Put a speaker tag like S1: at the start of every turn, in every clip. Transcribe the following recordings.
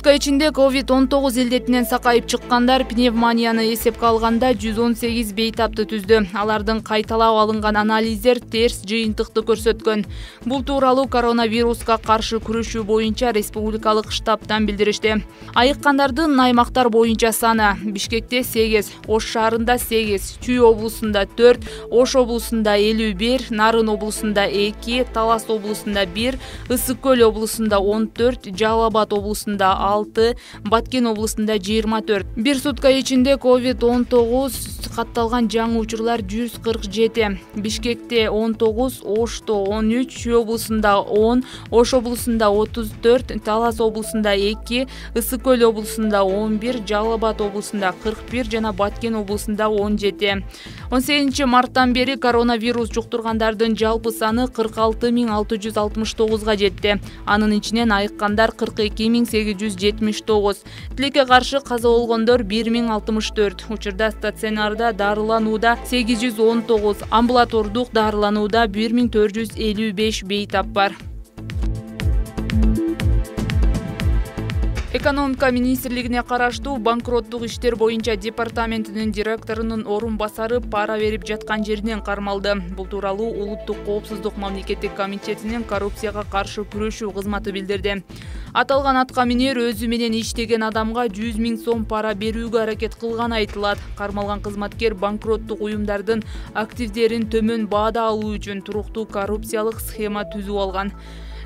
S1: сутка ичинде COVID-19 илдетинен сакайып чыккандар пневмонияны эсепке алганда 118 бейтапты түздү. Алардын кайталап алынган анализдер терс жыйынтыкты көрсөткөн. Бул тууралуу коронавируска каршы күрөшүү боюнча республикалык штабтан билдиришти. Айыккандардын аймактар боюнча саны: Бишкекте 8, Ош шаарында 8, Чүй облусунда 4, Ош облусунда 51, Нарын облусунда 2, Талас облусунда 1, Ысык Көл облусунда 14, Жалал Абад облусунда 6, Баткен облусунда 24. Bir сутка ичинде COVID-19 катталган жаңы учурлар 147. Бишкекте 19, Ошто 13, Чүй облусунда 10, Ош облусунда 34, Талас облусунда 2, Ысык Көл облусунда 11, Жалал Абад облусунда 41 жана Баткен облусунда 17. 18 марттан бери коронавирус жуктургандардын жалпы саны 46.669 жетти. Анын ичинен айыккандар 42.879. Тилекке каршы каза болгондор 1064. Учурда стационарда дарыланууда 819, амбулатордук дарыланууда 1455 бейтап бар. Экономика министрлигине караштуу банкроттук иштер боюнча департаментинин директорунун орун басары пара берип жаткан жеринен кармалды. Бул тууралуу Улуттук коопсуздук мамлекеттик комитетинин коррупцияга каршы күрөшүү кызматы билдирди. Аталган аткаминер өзү менен иштеген адамга 100 000 сом пара берүүгө аракет кылганы айтылат. Кармалган кызматкер банкроттук уюмдардын активдерин төмөн баада алуу үчүн туруктуу коррупциялык схема түзүп алган.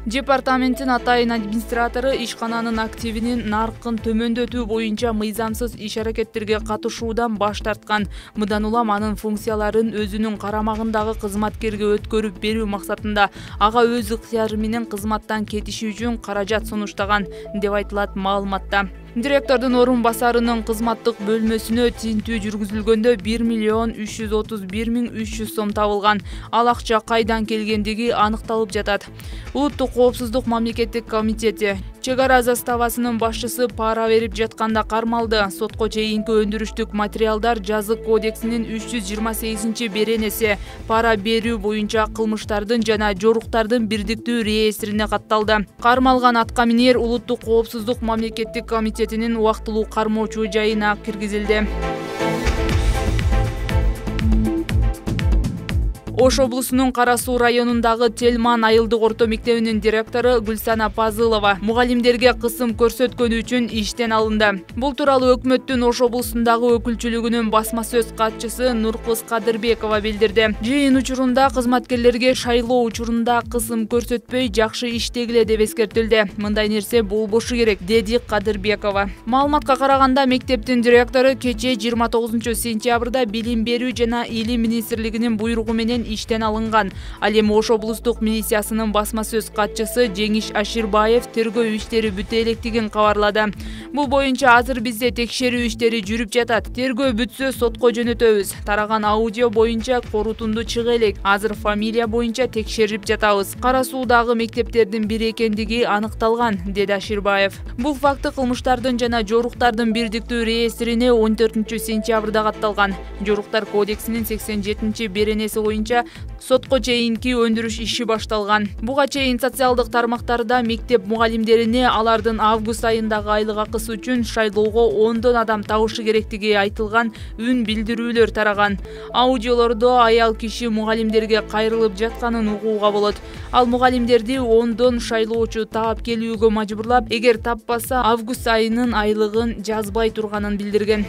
S1: Департаменттин атайын администратору ишкананын активинин наркын төмөндөтүү боюнча мыйзамсыз иш-аракеттерге катышуудан баш тарткан. Мындан улам анын функцияларын өзүнүн карамагындагы кызматкерге өткөрүп берүү максатында ага өз ыктыяры менен кызматтан кетиши үчүн каражат сунуштаган деп айтылат маалыматта. Директордун орун басарынын кызматтык бөлмөсүнө тинтүү жүргүзүлгөндө 1.331.300 сом табылган. Ал акча кайдан келгендиги аныкталып жатат. Улуттук коопсуздук мамлекеттик комитети чек ара заставасынын башчысы пара берип жатканда кармалды. Сотко чейинки өндүрүштүк материалдар жазык кодексинин 328 беренеси пара берүү боюнча кылмыштардын жана жоруктардын бирдиктүү реестрине катталды. Кармалган аткаминер Улуттук коопсуздук мамлекеттик комитетинин убактылуу кармоочу жайына киргизилди. Ош облусунун Кара Суу районундагы Телман айылдык орто мектебинин директору Гүлсана Пазылова мугалимдерге кысым көрсөткөнү үчүн иштен алынды. Бул тууралуу өкмөттүн Ош облусундагы өкүлчүлүгүнүн басма сөз катчысы Нуркыз Кадырбекова билдирди. Жыйын учурунда кызматкерлерге шайлоо учурунда кысым көрсөтпөй жакшы иштегиле деп эскертилди. Мындай нерсе болбошу керек, деди Кадырбекова. Маалыматка караганда мектептин директору кечээ 29 сентябрда билим берүү жана илим министрлигинин буйругу менен иштен алынган. Ал эми Ош облустук милициясынын басма сөз катчысы Жеңиш Аширбаев тергөө иштери бүтө электигин кабарлады. Бул боюнча азыр бизде текшерүү иштери жүрүп жатат. Тергөө бүтсө сотко жөнөтөбүз. Тараган аудио боюнча корутунду чыга элек. Азыр фамилия боюнча текшерип жатабыз. Кара Суудагы мектептердин бири экендиги аныкталган, деди Аширбаев. Бул факты кылмыштардын жана жоруктардын бирдиктүү реестрине 14 сентябрда катталган. Жоруктар кодексинин 87 беренеси боюнча сотко чейинки өндүрүш иши башталган. Буга чейин социалдык тармактарда мектеп мугалимдерине алардын август айындагы айлык акысы үчүн шайлоого 10 адам табышы керектиги айтылган үн билдирүүлөр тараган. Аудиолордо аял киши мугалимдерге кайрылып жатканын угууга болот. Ал мугалимдерди 10 шайлоочу таап келүүгө мажбурлап, эгер таппаса август айынын айлыгын жазбай турганын билдирген.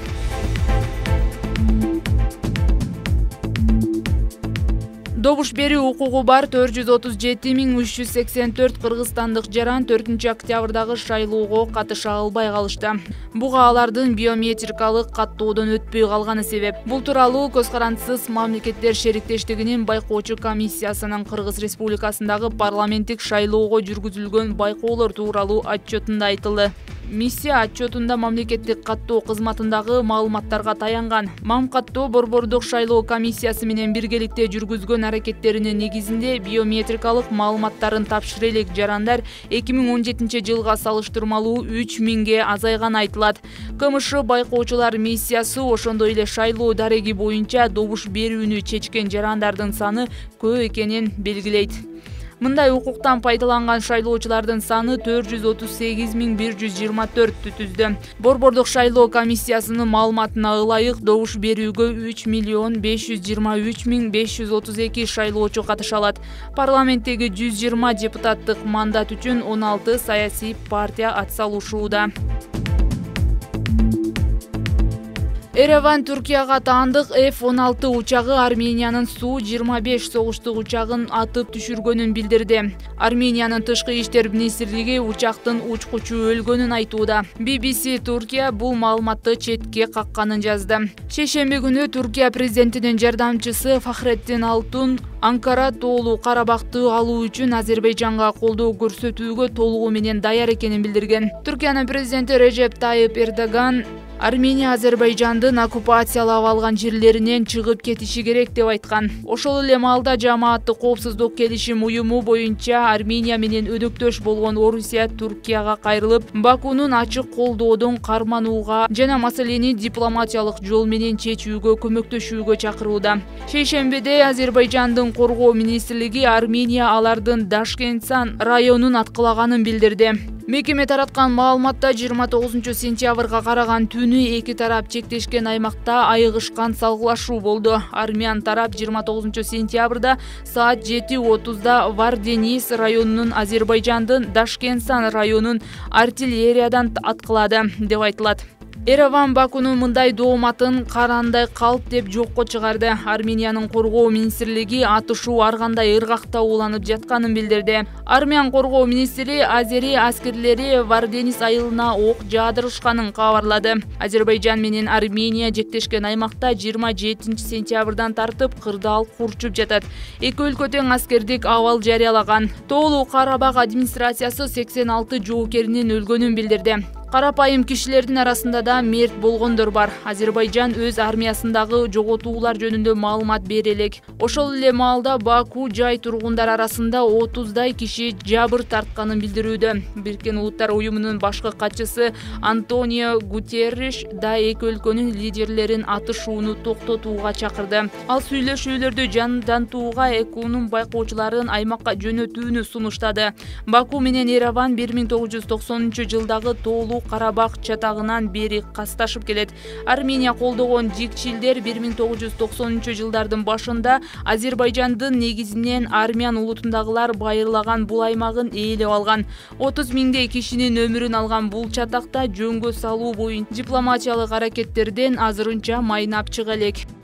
S1: Добуш берүү укугу бар 437.384 кыргызстандык жаран 4 октябрдагы шайлоого катыша албай калышты. Буга алардын биометрикалык каттоодон өтпөй калганы себеп. Бул тууралуу Көз карандысыз мамлекеттер шериктештигинин байкоочу комиссиясынын Кыргыз Республикасындагы парламенттик шайлоого жүргүзүлгөн байкоолор тууралуу отчетунда айтылды. Миссия отчетунда мамлекеттик каттоо кызматындагы маалыматтарга таянган. Каттоо борбордук шайлоо комиссиясы менен биргеликте жүргүзгөн аракеттеринин негизинде биометрикалык маалыматтарын тапшыра элек жарандар 2017 жылга салыштырмалуу 3000ге азайганы айтылат. КМШ байкоочулар миссиясы ошондой эле шайлоо дареги боюнча добуш берүүнү чечкен жарандардын саны көп экенин белгилейт. Мындай укуктан пайдаланган шайлоочулардын саны 438.124 түздү. Борбордук шайлоо комиссиясынын маалыматына ылайык добуш берүүгө 3.523.532 шайлоочу катыша алат. Парламенттеги 120 депутаттык мандат үчүн 16 саясий партия атсалышууда. Ереван Түркияга таандык F-16 учагы Армениянын Су-25 согуштук учагын атып түшүргөнүн билдирди. Армениянын тышкы иштер министрлиги учактын учкучу өлгөнүн айтууда. BBC Түркия бул маалыматты четке какканын жазды. Шейшемби күнү Түркия президентинин жардамчысы Фахреттин Алтун Анкара тоолуу Карабакты алуу үчүн Азербайжанга колдоо көрсөтүүгө толугу менен даяр экенин билдирген. Түркиянын президенти Режеп Тайып Эрдоган Армения Азербайжандын оккупациялап алган жерлеринен чыгып кетиши керек деп айткан. Ошол эле маалда жамааттык коопсуздук келишим уюму боюнча Армения менен өдөктөш болгон Орусия Түркияга кайрылып, Бакунун ачык колдоодон карманууга жана маселени дипломатиялык жол менен чечүүгө көмөктөшүүгө чакырууда. Шейшембиде Азербайжандын коргоо министрлиги Армения алардын Дашкентсан районун аткылаганын билдирди. Мекеме тараткан маалыматта 29 сентябрга караган түнү эки тарап чектешкен аймакта айыгышкан салгылашуу болду. Армян тарап 29 сентябрда саат 7:30 Варденис районунун Азербайжандын Дашкентсан районун артиллериядан аткылады деп айтылат. Ереван Бакунун мындай дооматын карандай калп деп жокко чыгарды. Армениянын коргоо министрлиги атышуу ар кандай ыргакта уланып жатканын билдирди. Армян коргоо министри Азери аскерлери Варденис айылына ок жаадырышканын кабарлады. Азербайжан менен Армения жектешкен аймакта 27 сентябрдан тартып кырдаал курчуп жатат. Эки өлкө тең аскердик абал жарыялаган. Тоолуу Карабак администрациясы 86 жоокеринин өлгөнүн билдирди. Карапайым кишилердин арасында да мерт болгондор бар. Азербайжан өз армиясындагы жоготуулар жөнүндө маалымат бере элек. Ошол эле маалда Баку жай тургундар арасында 30дай киши жабыр тартканын билдирүүдө. Бириккен Улуттар уюмунун башкы катчысы Антонио Гутерриш да эки өлкөнүн лидерлерин атышууну токтотууга чакырды. Ал сүйлөшүүлөрдү жандантууга ЭКУнун байкоочуларын аймакка жөнөтүүнү сунуштады. Баку менен Ереван 1990-жылдагы тоолуу Карабак чатагынан бери касташып келет. Армения колдогон жикчилдер 1990-жылдардын башында Азербайжандын негизинен армян улутундагылар байырлаган бул аймагын ээлеп алган. 30 миңдей кишинин өмүрүн алган бул чатакта жөнгө салуу боюнча дипломатиялык аракеттерден азырынча майнап чыга элек.